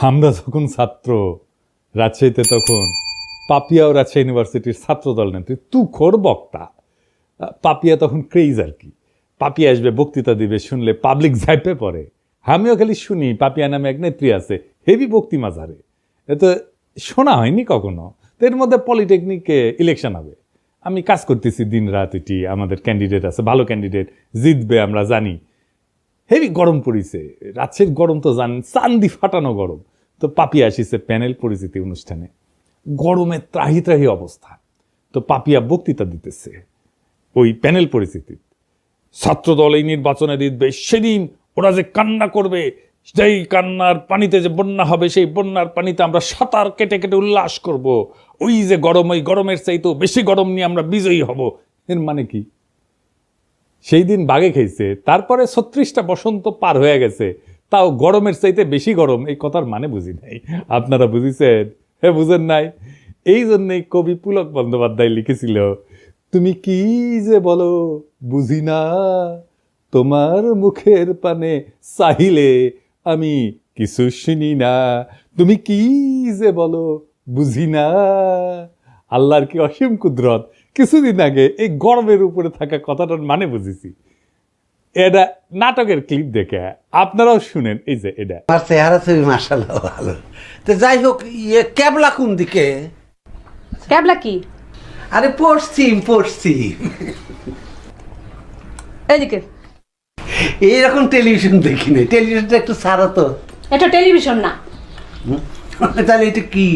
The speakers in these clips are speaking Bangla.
আমরা যখন ছাত্র রাজশাহীতে, তখন পাপিয়া ও রাজশাহী ইউনিভার্সিটির ছাত্রদল নেত্রী তুখোর বক্তা। পাপিয়া তখন ক্রেজ আর কি। পাপিয়া আসবে, বক্তৃতা দিবে, শুনলে পাবলিক ঝাইপে পড়ে। আমিও খালি শুনি পাপিয়া নামে এক নেত্রী আছে, হেভি বক্তি মাঝারে। এ তো শোনা হয়নি কখনো। তো এর মধ্যে পলিটেকনিকে ইলেকশন হবে, আমি কাজ করতেছি দিন রাত, এটি আমাদের ক্যান্ডিডেট আছে, ভালো ক্যান্ডিডেট জিতবে আমরা জানি। হেভি গরম পড়িছে, রাজশাহীর গরম তো জানেন, চান্দি ফাটানো গরম। তো পাপিয়া আসিছে প্যানেল পরিচিতি অনুষ্ঠানে, গরমে ত্রাহি ত্রাহি অবস্থা। তো পাপিয়া বক্তৃতা দিতেছে ওই প্যানেল পরিচিতি। ছাত্রদল এই নির্বাচনে জিতবে, সেদিন ওরা যে কান্না করবে, সেই কান্নার পানিতে যে বন্যা হবে, সেই বন্যার পানিতে আমরা সাঁতার কেটে কেটে উল্লাস করব। ওই যে গরম, ওই গরমের চাইতেও বেশি গরম নিয়ে আমরা বিজয়ী হব। এর মানে কি? সেই দিন বাগে খেয়েছে, তারপরে 36টা বসন্ত পার হয়ে গেছে, তাও গরমের চাইতে বেশি গরম, এই কথার মানে বুঝি নাই। আপনারা বুঝিছেন? হ্যাঁ, বুঝেন নাই? এই জন্যই কবি পুলক বন্দ্যোপাধ্যায় লিখেছিল, তুমি কি যে বলো বুঝি না, তোমার মুখের পানে চাহিলে আমি কিছু শুনি না। তুমি কি যে বলো বুঝি না। আল্লাহর কি অসীম কুদরত। কিছুদিন আগে এই গরমের উপরে থাকা কথাটার মানে বুঝেছি। এটা নাটকের ক্লিপ দেখে, আপনারাও শুনেন। এই যে এটা আমার চেহারা ছবি মাশাআল্লাহ ভালো। তো যাই হোক, ক্যাবলা কোন দিকে? ক্যাবলা কি? আরে পশ্চিম। এদিকে। এইরকম টেলিভিশন দেখিনি, টেলিভিশনটা একটু ছাড়ো তো। এটা টেলিভিশন না। তাহলে এটা কি?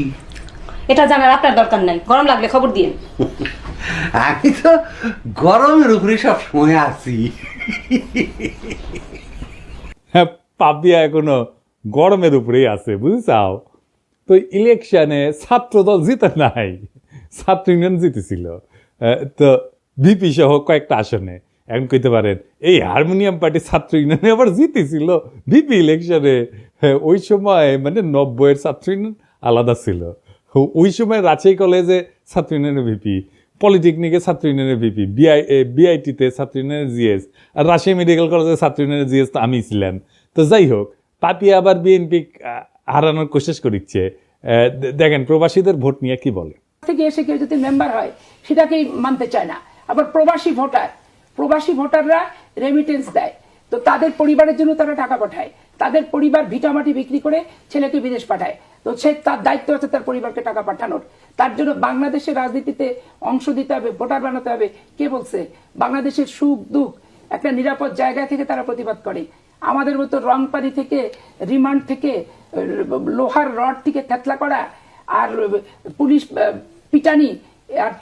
এটা জানার আপনার দরকার নাই, গরম লাগলে খবর দিন। আমি তো গরমের উপরে সব সময় আছি। হ্যাঁ, পাপিয়া এখনো গরমের উপরেই আছে, বুঝেছাও? তো ইলেকশনে ছাত্রদল জিতে নাই, ছাত্র ইউনিয়ন জিতেছিল। তো ভিপি সহ কয়েকটা আসনে। এখন কইতে পারেন এই হারমোনিয়াম পার্টি ছাত্র ইউনিয়নে আবার জিতেছিল ভিপি ইলেকশনে। ওই সময় মানে 90-এর ছাত্র ইউনিয়ন আলাদা ছিল। ওই সময় রাজশাহী কলেজে ছাত্র ইউনিয়নের ভিপি, পলিটেকনিকে ছাত্র ইউনিয়নের ভিপি, বিআইটিতে ছাত্র ইউনিয়নের জিএস, আর রাজশাহী মেডিকেল কলেজে ছাত্র ইউনিয়নের জিএস তো আমি ছিলাম। তো যাই হোক, পাপিয়া আবার বিএনপি হারানোর কোশিশ করিচ্ছে। দেখেন প্রবাসীদের ভোট নিয়ে কি বলে। থেকে এসে কেউ যদি মেম্বার হয় সেটাকেই মানতে চায় না। আবার প্রবাসী ভোটাররা রেমিটেন্স দেয়, তো তাদের পরিবারের জন্য তারা টাকা পাঠায়, তাদের পরিবার ভিটামাটি বিক্রি করে ছেলেকে বিদেশ পাঠায়। তো সে তার দায়িত্ব আছে তার পরিবারকে টাকা পাঠানোর। তার জন্য বাংলাদেশের রাজনীতিতে অংশ দিতে হবে, ভোটার বানাতে হবে। কে বলছে? বাংলাদেশের সুখ দুঃখ একটা নিরাপদ জায়গা থেকে তারা প্রতিবাদ করে। আমাদের মতো রংপানি থেকে, রিমান্ড থেকে, লোহার রড থেকে থেতলা করা, আর পুলিশ পিটানি, আর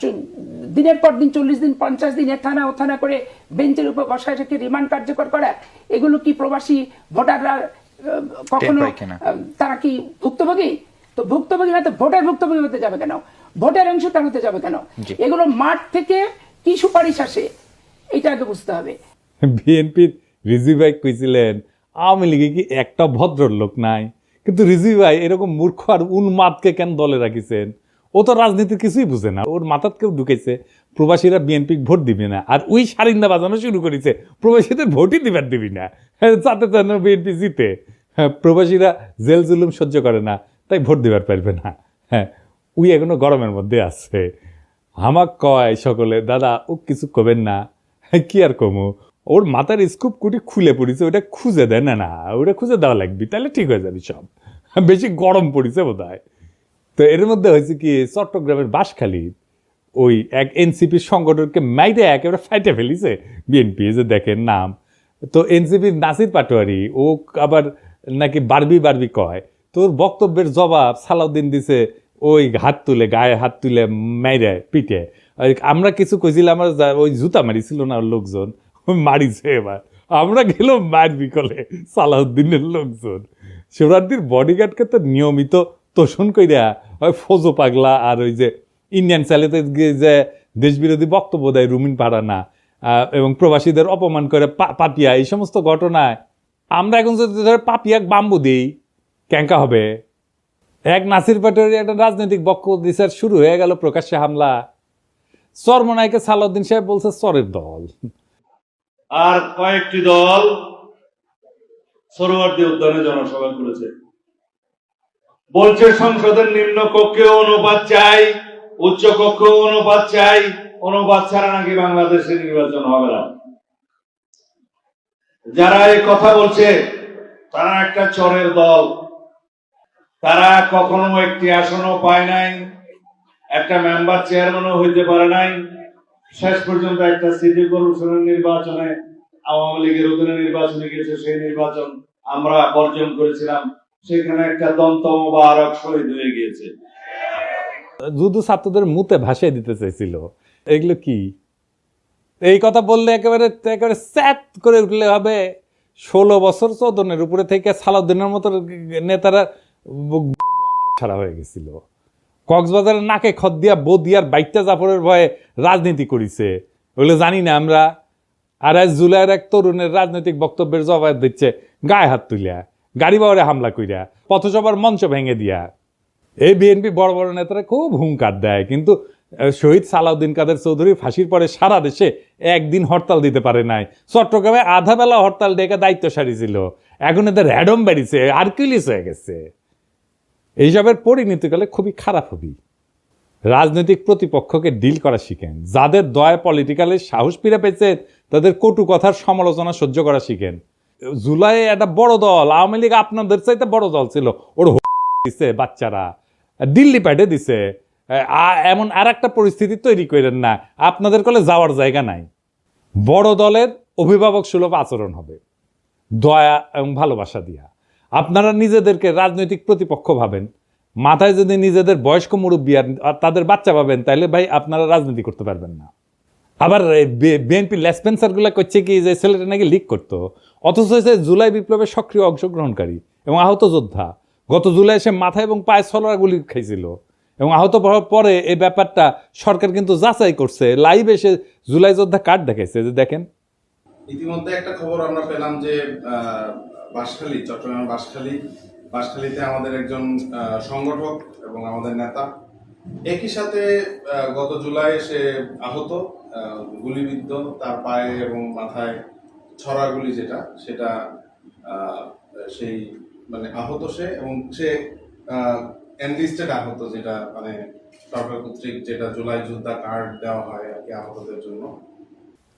দিনের পর দিন 40 দিন 50 দিন থানা ও থানা করে বেঞ্চের উপর বসায় রেখে রিমান্ড কার্যকর করা, এগুলো কি প্রবাসী ভোটাররা কখনো তারা কি ভুক্তভোগী? তো ভুক্তভোগী না তো ভোটার ভুক্তভোগী হতে যাবে কেন? ভোটের অংশগ্রহণ হতে যাবে কেন? এগুলো মাঠ থেকে কি সুপারিশ আসে এটা আগে বুঝতে হবে। বিএনপির রিজভি ভাই কইছিলেন আওয়ামী লীগে কি একটা ভদ্রলোক নাই, কিন্তু রিজভি ভাই এরকম মূর্খ আর উন্মাদকে কেন দলে রাখিছেন? ও তো রাজনীতির কিছুই বুঝে না। ওর মাথাত কেউ ঢুকেছে প্রবাসীরা বিএনপি ভোট দিবে না, আর ওই সারিন্দা বাজানো শুরু করেছে প্রবাসীদের ভোটই দিবার দিবি না, যাতে যেন বিএনপি জিতে। হ্যাঁ, প্রবাসীরা জেল জুলুম সহ্য করে না, তাই ভোট দিবার পারবে না। হ্যাঁ, উই এখনো গরমের মধ্যে আছে। হামাক কয় সকলে, দাদা ও কিছু কবেন না। কি আর কমু, ওর মাথার স্কুপ কুটি খুলে পড়েছে, ওটা খুঁজে দেয় না, ওটা খুঁজে দেওয়া লাগবে, তাহলে ঠিক হয়ে যাবে সব। বেশি গরম পড়েছে বোধ হয়। তো এর মধ্যে হয়েছে কি, চট্টগ্রামের বাঁশখালী ওই এক এনসিপির সংগঠনকে মাইরে একেবারে ফাইটে ফেলিছে বিএনপি, যে দেখেন নাম। তো এনসিপির নাসির পাটোয়ারি, ও আবার নাকি বারবি কয়। তোর বক্তব্যের জবাব সালাউদ্দিন দিছে ওই হাত তুলে, গায়ে হাত তুলে মাইরে পিঠে। আমরা কিছু কইছিলাম, আমার ওই জুতা মারিছিল না লোকজন, মারিছে। এবার আমরা গেলাম মারবি কলে সালাউদ্দিনের লোকজন। শিবরাত্রির বডিগার্ডকে তো নিয়মিত তোষণ কইরা ওই ফজো পাগলা আর ওই যে ইন্ডিয়ান চ্যানেলে যে দেশবিরোধী বক্তব্য দেয় রুমিন পাড়ানা, এবং প্রবাসীদের অপমান করে পাপিয়া, এই সমস্ত ঘটনায় আমরা এখন যদি ধরে পাপিয়াক বাম্বু দিই, ক্যাঙ্কা হবে? এক নাসির পাটোয়ারি একটা রাজনৈতিক বক্তব্য দিছে, শুরু হয়ে গেল প্রকাশ্যে হামলা। চরমনাইকে সালাউদ্দিন সাহেব বলছে চরের দল, আর কয়েকটি দল সোহরাওয়ার্দী উদ্যানে জনসভা করেছে। বলছে সংসদের নিম্ন কক্ষেও অনুপাত চাই, উচ্চ কক্ষেও অনুপাত চাই, অনুপাত ছাড়া নাকি বাংলাদেশে নির্বাচন হবে না। যারা এই কথা বলছে তারা একটা চোরের দল। তারা কখনো একটি আসনও পায় নাই, একটা মেম্বার চেয়ারম্যানও হইতে পারে নাই। শেষ পর্যন্ত একটা সিটি কর্পোরেশনের নির্বাচনে আওয়ামী লীগের অধীনে নির্বাচনে গিয়েছে, সেই নির্বাচন আমরা বর্জন করেছিলাম। সেখানে একটা দন্ত মোবারক শহীদ হয়ে গিয়েছে। যুদ্ধ ছাত্রদের মুতে ভাসিয়ে দিতে চাইছিল। এগুলো কি? এই কথা বললে একেবারে একেবারে স্যাট করে উঠলে হবে। 16 বছর চোদনের উপরে থেকে সালাউদ্দিনের মতো নেতারা ছাড়া হয়ে গেছিল। কক্সবাজারের নাকে খদ দিয়া বদিয়ার বাইকটা জাফরের ভয়ে রাজনীতি করিছে, ওগুলো জানি না আমরা। আর আজ জুলাইয়ের এক তরুণের রাজনৈতিক বক্তব্যের জবাব দিচ্ছে গায়ে হাত তুলিয়া, গাড়ি বাওয়ারে হামলা কইরা, পথসভার মঞ্চ ভেঙে দিয়া। এই বিএনপি বড় বড় নেতারা খুব হুঙ্কার দেয়, কিন্তু শহীদ সালাউদ্দিন কাদের চৌধুরী ফাঁসির পরে সারা দেশে একদিন হরতাল দিতে পারে নাই। চট্টগ্রামে আধা বেলা হরতাল ডেকে দায়িত্ব সারিছিল, এখন এদের র্যাডম বেড়েছে, আর্কিউলিস হয়ে গেছে। এইসবের পরিণতিকালে খুবই খারাপ হবি। রাজনৈতিক প্রতিপক্ষকে ডিল করা শিখেন। যাদের দয়া পলিটিক্যালে সাহস ফিরে পেয়েছে তাদের কটু কথার সমালোচনা সহ্য করা শিখেন। জুলাইয়ে একটা বড় দল, আওয়ামী লীগ আপনাদের চাইতে বড় দল ছিল, ওর দিছে বাচ্চারা, দিল্লি পাঠিয়ে দিছে। এমন আর একটা পরিস্থিতি তৈরি করেন না, আপনাদের কলে যাওয়ার জায়গা নাই। বড় দলের অভিভাবক সুলভ আচরণ হবে, দয়া এবং ভালোবাসা দিয়া। আপনারা নিজেদেরকে রাজনৈতিক প্রতিপক্ষ ভাবেন, মাথায় যদি নিজেদের বয়স্ক মুরব্বী আর তাদের বাচ্চা ভাবেন, তাহলে ভাই আপনারা রাজনীতি করতে পারবেন না। আবার বিএনপি লেসপেন্সার গুলা করছে কি যে ছেলেটা নাকি লিক করতো, অথচ হয়েছে জুলাই বিপ্লবের সক্রিয় অংশগ্রহণকারী এবং আহত যোদ্ধা। গত জুলাই সে মাথা এবং পায়ে ছলরা গুলি খাইছিল এবং আহত হওয়ার পরে এই ব্যাপারটা সরকার কিন্তু যাচাই করছে, লাইভ এসে জুলাই যোদ্ধা কার্ড দেখাইছে যে দেখেন। ইতিমধ্যে একটা খবর আমরা পেলাম যে বাঁশখালী, চট্টগ্রামের বাঁশখালীতে আমাদের একজন সংগঠক এবং আমাদের নেতা একই সাথে গত জুলাই সে আহত, গুলিবিদ্ধ, তার পায়ে এবং মাথায় ছড়া গুলি সেটা সেই মানে আহত সে, এবং সে এনলিস্টেড আহত, যেটা মানে সরকার কর্তৃক যেটা জুলাই যোদ্ধা কার্ড দেওয়া হয় আর কি আহতদের জন্য।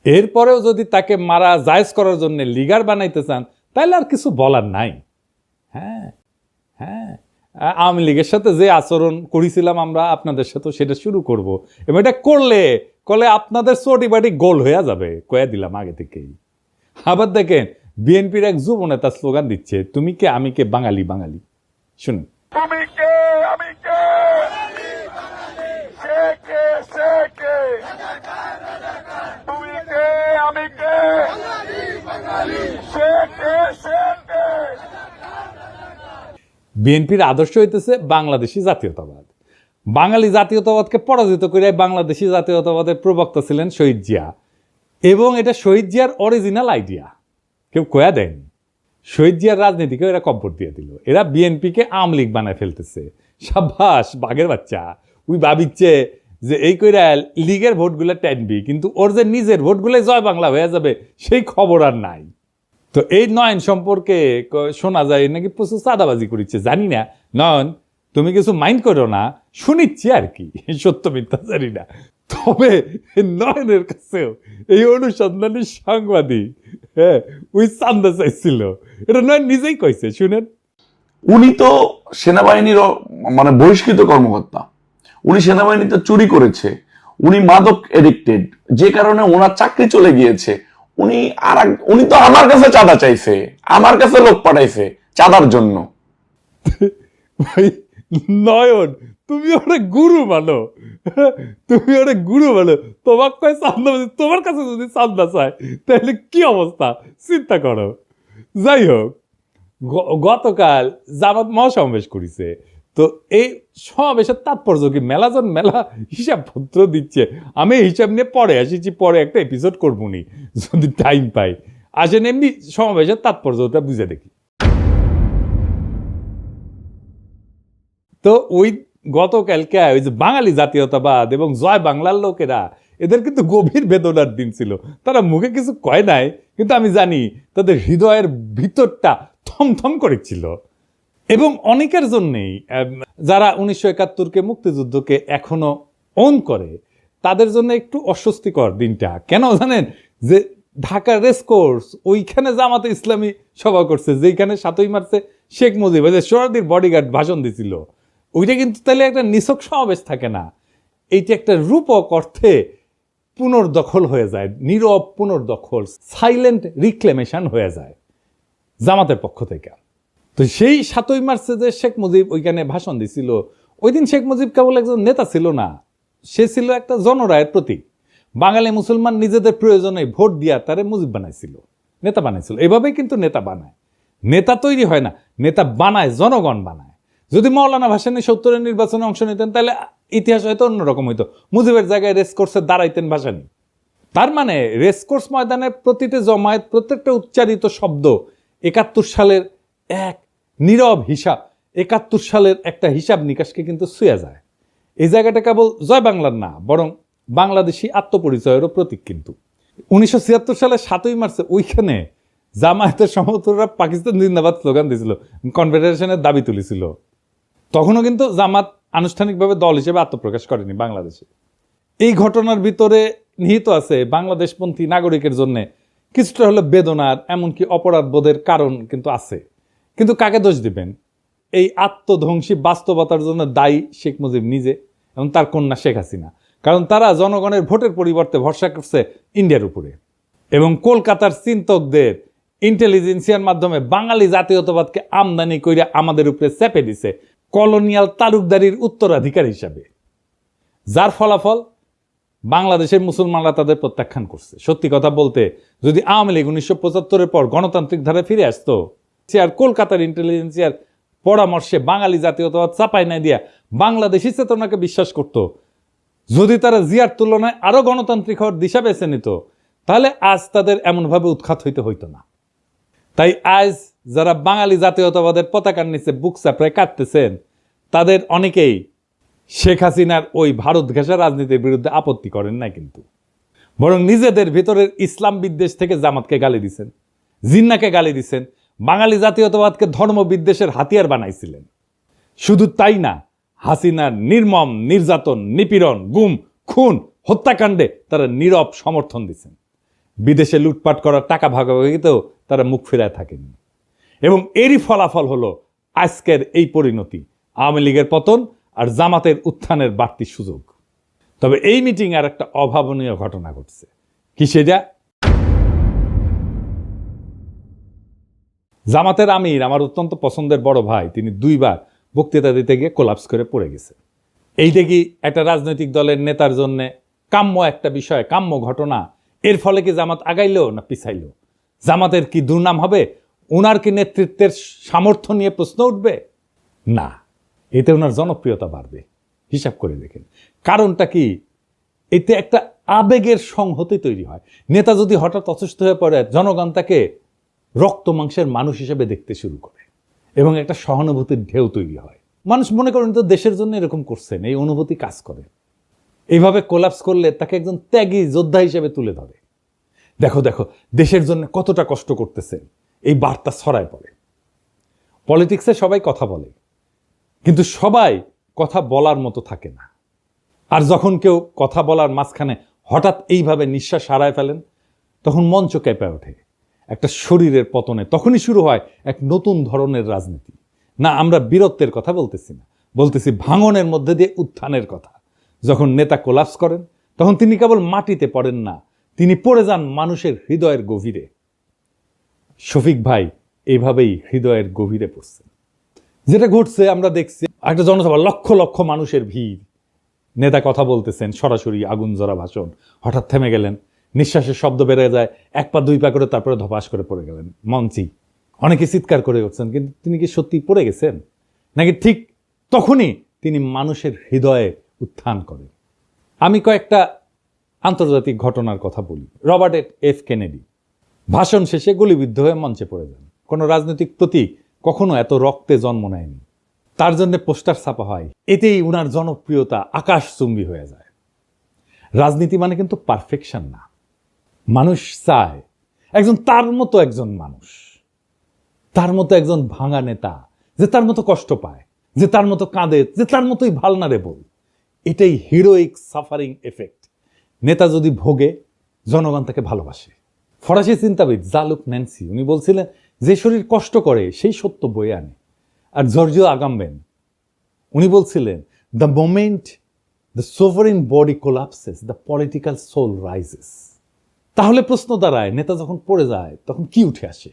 এরপরেও যদি তাকে মারা জায়েজ করার জন্য লিগার বানাইতে চান তাহলে আর কিছু বলার নাই। হ্যাঁ হ্যাঁ, আওয়ামী লীগের সাথে যে আচরণ করেছিলাম আমরা, আপনাদের সাথে সেটা শুরু করব এবং এটা করলে আপনাদের চটি বাটি গোল হয়ে যাবে, কয়ে দিলাম আগে থেকেই। আবার দেখেন বিএনপির এক যুব নেতা স্লোগান দিচ্ছে, তুমি কে আমি কে বাঙালি বাঙালি। শুনুন। তুমি কে আমি কে, সে কে সে কে, তুমি কে আমি কে, সে কে সে কে। বিএনপির আদর্শ হইতেছে বাংলাদেশি জাতীয়তাবাদ। বাঙালি জাতীয়তাবাদকে পরাজিত করে বাংলাদেশি জাতীয়তাবাদের প্রবক্তা ছিলেন শহীদ জিয়া, এবং এটা শহীদ জিয়ার অরিজিনাল আইডিয়া, কেউ কয়া দেয়নি। শহীদ জিয়ার রাজনীতিকে এরা কব্বর দিয়ে দিল, এরা বিএনপিকে আওয়ামী লীগ বানায় ফেলতেছে। সাব্বাস বাঘের বাচ্চা, ওই ভাবিচ্ছে যে এই কইরা লীগের ভোটগুলো টানবি, কিন্তু ওর যে নিজের ভোটগুলো জয় বাংলা হয়ে যাবে সেই খবর আর নাই। তো এই নয়ন সম্পর্কে শোনা যায় নাকি প্রচুর চাঁদাবাজি করেছে, জানি না। নয়ন তুমি কিছু মাইন্ড করো না, শুনিচ্ছি আর কি, সত্য মিথ্যা জানি না। তবে নয়নের কাছেও এই অনুসন্ধানী সাংবাদিক ওই চান্দা চাইছিল, এটা নয়ন নিজেই কইছে, শুনেন। উনি তো সেনাবাহিনীর মানে বহিষ্কৃত কর্মকর্তা, উনি সেনাবাহিনীতে চুরি করেছে, উনি মাদক এডিক্টেড, যে কারণে ওনার চাকরি চলে গিয়েছে। উনি তো আমার কাছে চাঁদা চাইছে, আমার কাছে লোক পাঠাইছে চাঁদার জন্য। ভাই নয়ন, তুমি ওরা গুরু মানো, তুমি ওরা গুরু মানো, তোমার কয় চান্দা, তোমার কাছে যদি চান্দা চায় তাহলে কি অবস্থা চিন্তা করো। যাই হোক, গতকাল জামাত মহাসমাবেশ করেছে, তো এই সমাবেশের তাৎপর্য কি? মেলাজন মেলা হিসাবপত্র দিচ্ছে, আমি হিসাব নিয়ে পরে আসিছি, পরে একটা এপিসোড করবো নি যদি টাইম পাই। আসেন এমনি সমাবেশের তাৎপর্যটা বুঝে দেখি। তো ওই গতকালকে ওই যে বাঙালি জাতীয়তাবাদ এবং জয় বাংলার লোকেরা, এদের কিন্তু গভীর বেদনার দিন ছিল। তারা মুখে কিছু কয় নাই, কিন্তু আমি জানি তাদের হৃদয়ের ভিতরটা থমথম করেছিল। এবং অনেকের জন্যেই যারা 1971-কে মুক্তিযুদ্ধকে এখনো অন করে তাদের জন্য একটু অস্বস্তিকর দিনটা। কেন জানেন? যে ঢাকা রেসকোর্স ওইখানে জামাতে ইসলামী সভা করছে, যেখানে 7ই মার্চে শেখ মুজিব সোহরাওয়ার্দীর বডিগার্ড ভাষণ দিছিল, ওইটা কিন্তু তাহলে একটা নিছক সমাবেশ থাকে না, এইটা একটা রূপক অর্থে পুনর্দখল হয়ে যায়, নীরব পুনর্দখল, সাইলেন্ট রিক্লেমেশন হয়ে যায় জামাতের পক্ষ থেকে। তো সেই 7ই মার্চে যে শেখ মুজিব ওইখানে ভাষণ দিছিল, ওই দিন শেখ মুজিব কেবল একজন নেতা ছিল না, সে ছিল একটা জনরায়ের প্রতীক। বাঙালি মুসলমান নিজেদের প্রয়োজনে ভোট দিয়া তারে মুজিব বানাইছিল, নেতা বানাইছিল। এভাবেই কিন্তু নেতা বানায়, নেতা তৈরি হয় না, নেতা বানায় জনগণ বানায়। যদি মৌলানা ভাসানী 70-এর নির্বাচনে অংশ নিতেন তাহলে ইতিহাস হয়তো অন্যরকম হইতো, মুজিবের জায়গায় রেসকোর্সে দাঁড়াইতেন ভাসানী। তার মানে রেসকোর্স ময়দানের প্রতিটি জমায়েত, প্রত্যেকটা উচ্চারিত শব্দ 71 সালের এক নীরব হিসাব, 71 সালের একটা হিসাব নিকাশকে কিন্তু ছুঁয়ে যায়। এই জায়গাটা কেবল জয় বাংলার না, বরং বাংলাদেশি আত্মপরিচয়েরও প্রতীক। কিন্তু 1976 সালে 7ই মার্চে ওইখানে জামায়াতের সমর্থকরা পাকিস্তান জিন্দাবাদ স্লোগান দিয়েছিল, কনফেডারেশনের দাবি তুলেছিল। তখনও কিন্তু জামাত আনুষ্ঠানিকভাবে দল হিসেবে আত্মপ্রকাশ করেনি বাংলাদেশে। এই ঘটনার ভিতরে নিহিত আছে বাংলাদেশপন্থী নাগরিকের জন্য কিছুটা হলো বেদনার, এমনকি অপরাধ বোধের কারণ কিন্তু আছে। কিন্তু কাকে দোষ দিবেন? এই আত্মধ্বংসী বাস্তবতার জন্য দায়ী শেখ মুজিব নিজে এবং তার কন্যা শেখ হাসিনা। কারণ তারা জনগণের ভোটের পরিবর্তে ভরসা করছে ইন্ডিয়ার উপরে, এবং কলকাতার চিন্তকদের ইন্টেলিজেন্সিয়ার মাধ্যমে বাঙালি জাতীয়তাবাদকে আমদানি করে আমাদের উপরে চেপে দিছে কলোনিয়াল তালুকদারির উত্তরাধিকার হিসাবে, যার ফলাফল বাংলাদেশের মুসলমানরা তাদের প্রত্যাখ্যান করছে। সত্যি কথা বলতে, যদি আওয়ামী লীগ 1975-এর পর গণতান্ত্রিক ধারায় ফিরে আসতো, সে আর কলকাতার ইন্টেলিজেন্সিয়ার পরামর্শে বাঙালি জাতীয়তাবাদ চাপাই নাই দিয়া বাংলাদেশি চেতনাকে বিশ্বাস করত, যদি তারা জিয়ার তুলনায় আরো গণতান্ত্রিক হওয়ার দিশা বেছে নিত, তাহলে আজ তাদের এমনভাবে উৎখাত হইতো না। তাই আজ যারা বাঙালি জাতীয়তাবাদের পতাকার নিচে বুক চাপড়ায় কাটতেছেন, তাদের অনেকেই শেখ হাসিনার ওই ভারত ঘেঁষা রাজনীতির বিরুদ্ধে আপত্তি করেন না, কিন্তু বরং নিজেদের ভিতরের ইসলাম বিদ্বেষ থেকে জামাতকে গালি দিছেন, জিন্নাকে গালি দিছেন, বাঙালি জাতীয়তাবাদকে ধর্ম বিদ্বেষের হাতিয়ার বানাইছিলেন। শুধু তাই না, হাসিনার নির্মম নির্যাতন, নিপীড়ন, গুম, খুন, হত্যাকাণ্ডে তারা নীরব সমর্থন দিচ্ছেন। বিদেশে লুটপাট করার টাকা ভাগাভাগিতেও তারা মুখ ফেরায় থাকেনি। এবং এরই ফলাফল হলো আজকের এই পরিণতি, আওয়ামী লীগের পতন আর জামাতের উত্থানের বাড়তি সুযোগ। তবে এই মিটিং আর একটা অভাবনীয় ঘটনা ঘটছে। কি সেটা? জামাতের আমির, আমার অত্যন্ত পছন্দের বড় ভাই, তিনি 2বার বক্তৃতা দিতে গিয়ে কোলাপস করে পড়ে গেছে। এইটা কি একটা রাজনৈতিক দলের নেতার জন্য কাম্য একটা বিষয়, কাম্য ঘটনা? এর ফলে কি জামাত আগাইলো না পিছাইলো? জামাতের কি দুর্নাম হবে? ওনার কি নেতৃত্বের সামর্থ্য নিয়ে প্রশ্ন উঠবে? না, এতে ওনার জনপ্রিয়তা বাড়বে। হিসাব করে দেখেন কারণটা কি? এতে একটা আবেগের সংহতি তৈরি হয়। নেতা যদি হঠাৎ অসুস্থ হয়ে পড়ে, জনগণ তাকে রক্ত মাংসের মানুষ হিসেবে দেখতে শুরু করে এবং একটা সহানুভূতির ঢেউ তৈরি হয়। মানুষ মনে করেন তো দেশের জন্য এরকম করছেন, এই অনুভূতি কাজ করে। এইভাবে কোলাপস করলে তাকে একজন ত্যাগী যোদ্ধা হিসেবে তুলে ধরে। দেখো দেখো দেশের জন্য কতটা কষ্ট করতেছেন, এই বার্তা ছড়ায় পড়ে। পলিটিক্সে সবাই কথা বলে, কিন্তু সবাই কথা বলার মতো থাকে না। আর যখন কেউ কথা বলার মাঝখানে হঠাৎ এইভাবে নিঃশ্বাস হারায় ফেলেন, তখন মঞ্চ কেঁপে ওঠে। একটা শরীরের পতনে তখনই শুরু হয় এক নতুন ধরনের রাজনীতি। না, আমরা বীরত্বের কথা বলতেছি না, বলতেছি ভাঙনের মধ্যে দিয়ে উত্থানের কথা। যখন নেতা কোলাপস করেন, তখন তিনি কেবল মাটিতে পড়েন না, তিনি পড়ে যান মানুষের হৃদয়ের গভীরে। শফিক ভাই এইভাবেই হৃদয়ের গভীরে পড়ছেন। যেটা ঘটছে আমরা দেখছি, একটা জনসভা, লক্ষ লক্ষ মানুষের ভিড়, নেতা কথা বলতেছেন, সরাসরি আগুন জ্বরা ভাষণ, হঠাৎ থেমে গেলেন, নিঃশ্বাসের শব্দ বেড়ে যায়, 1 পা 2 পা করে, তারপরে ধপাস করে পড়ে গেলেন মঞ্চেই। অনেকে চিৎকার করে উঠছেন, কিন্তু তিনি কি সত্যি পড়ে গেছেন, নাকি ঠিক তখনই তিনি মানুষের হৃদয়ে উত্থান করেন? আমি কয়েকটা আন্তর্জাতিক ঘটনার কথা বলি। রবার্ট এফ কেনেডি ভাষণ শেষে গুলিবিদ্ধ হয়ে মঞ্চে পড়ে যান। কোনো রাজনৈতিক প্রতীক কখনো এত রক্তে জন্ম নেয়নি। তার জন্য পোস্টার ছাপা হয়, এতেই উনার জনপ্রিয়তা আকাশচুম্বী হয়ে যায়। রাজনীতি মানে কিন্তু পারফেকশন না। মানুষ চায় একজন তার মতো একজন মানুষ, তার মতো একজন ভাঙা নেতা, যে তার মতো কষ্ট পায়, যে তার মতো কাঁদে, যে তার মতোই ভালনারেবল। এটাই হিরোইক সাফারিং এফেক্ট। নেতা যদি ভোগে, জনগণ তাকে ভালোবাসে। ফরাসি চিন্তাবিদ জালুক ন্যান্সি উনি বলছিলেন, যে শরীর কষ্ট করে সেই সত্য বয়ে আনে। আর জর্জিও আগাম্বেন উনি বলছিলেন, the moment the sovereign body collapses the political soul rises. তাহলে প্রশ্ন দাঁড়ায়, নেতা যখন পড়ে যায় তখন কি উঠে আসে?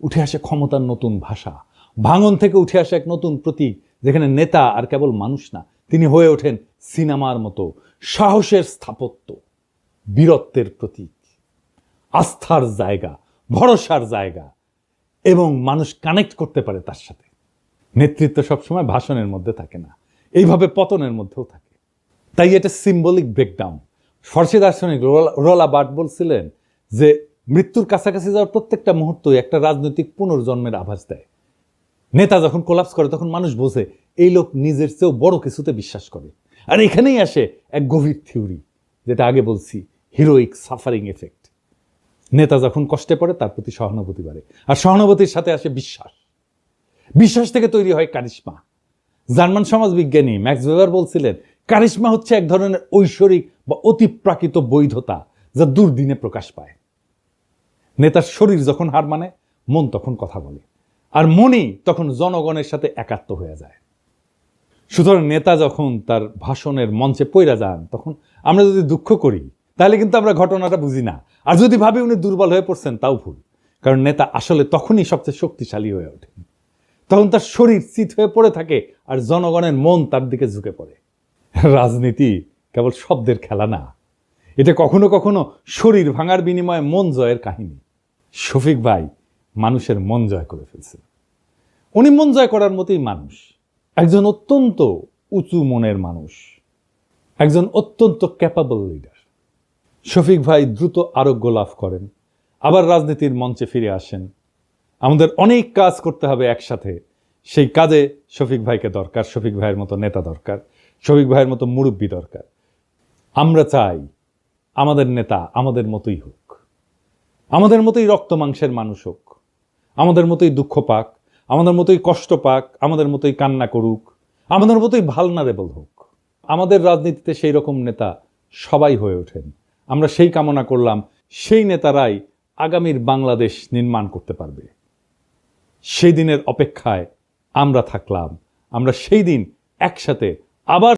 উঠে আসে ক্ষমতার নতুন ভাষা। ভাঙন থেকে উঠে আসে এক নতুন প্রতীক, যেখানে নেতা আর কেবল মানুষ না, তিনি হয়ে ওঠেন সিনেমার মতো সাহসের স্থাপত্য, বীরত্বের প্রতীক, আস্থার জায়গা, ভরসার জায়গা, এবং মানুষ কানেক্ট করতে পারে তার সাথে। নেতৃত্ব সবসময় ভাষণের মধ্যে থাকে না, এইভাবে পতনের মধ্যেও থাকে। তাই এটা সিম্বলিক ব্রেকডাউন। ফরাসি দার্শনিক রোলা বার্ট বলছিলেন যে মৃত্যুর কাছাকাছি যাওয়ার প্রত্যেকটা মুহূর্তই একটা রাজনৈতিক পুনর্জন্মের আভাস দেয়। নেতা যখন কোলাপস করে তখন মানুষ বোঝে এই লোক নিজের চেয়েও বড় কিছুতে বিশ্বাস করে। আর এখানেই আসে এক গভীর থিওরি, যেটা আগে বলছি, হিরোইক সাফারিং এফেক্ট। নেতা যখন কষ্টে পড়ে তার প্রতি সহানুভূতি বাড়ে, আর সহানুভূতির সাথে আসে বিশ্বাস। বিশ্বাস থেকে তৈরি হয় কারিশমা। জার্মান সমাজবিজ্ঞানী ম্যাক্স ওয়েবার বলছিলেন, কারিশমা হচ্ছে এক ধরনের ঐশ্বরিক বা অতিপ্রাকৃত বৈধতা, যা দুর্দিনে প্রকাশ পায়। নেতার শরীর যখন হার মানে, মন তখন কথা বলে, আর মনই তখন জনগণের সাথে একাত্ম হয়ে যায়। সুতরাং নেতা যখন তার ভাষণের মঞ্চে পইরা যান, তখন আমরা যদি দুঃখ করি তাহলে কিন্তু আমরা ঘটনাটা বুঝি না। আর যদি ভাবি উনি দুর্বল হয়ে পড়ছেন, তাও ভুল। কারণ নেতা আসলে তখনই সবচেয়ে শক্তিশালী হয়ে ওঠেন, তখন তার শরীর চিত হয়ে পড়ে থাকে আর জনগণের মন তার দিকে ঝুঁকে পড়ে। রাজনীতি কেবল শব্দের খেলা না, এটা কখনো কখনো শরীর ভাঙার বিনিময়ে মন জয়ের কাহিনী। শফিক ভাই মানুষের মন জয় করে ফেলছে। উনি মন জয় করার মতোই মানুষ, একজন অত্যন্ত উঁচু মনের মানুষ, একজন অত্যন্ত ক্যাপাবল লিডার। শফিক ভাই দ্রুত আরোগ্য লাভ করেন, আবার রাজনীতির মঞ্চে ফিরে আসেন। আমাদের অনেক কাজ করতে হবে একসাথে, সেই কাজে শফিক ভাইকে দরকার, শফিক ভাইয়ের মতো নেতা দরকার, শফিক ভাইয়ের মতো মুরব্বী দরকার। আমরা চাই আমাদের নেতা আমাদের মতোই হোক, আমাদের মতোই রক্ত মাংসের মানুষ হোক, আমাদের মতোই দুঃখ পাক, আমাদের মতোই কষ্ট পাক, আমাদের মতোই কান্না করুক, আমাদের মতোই ভালনারেবল হোক। আমাদের রাজনীতিতে সেই রকম নেতা সবাই হয়ে ওঠেন। আমরা সেই কামনা করলাম, সেই নেতারাই আগামীর বাংলাদেশ নির্মাণ করতে পারবে। সেই দিনের অপেক্ষায় আমরা থাকলাম। আমরা সেই দিন একসাথে আবার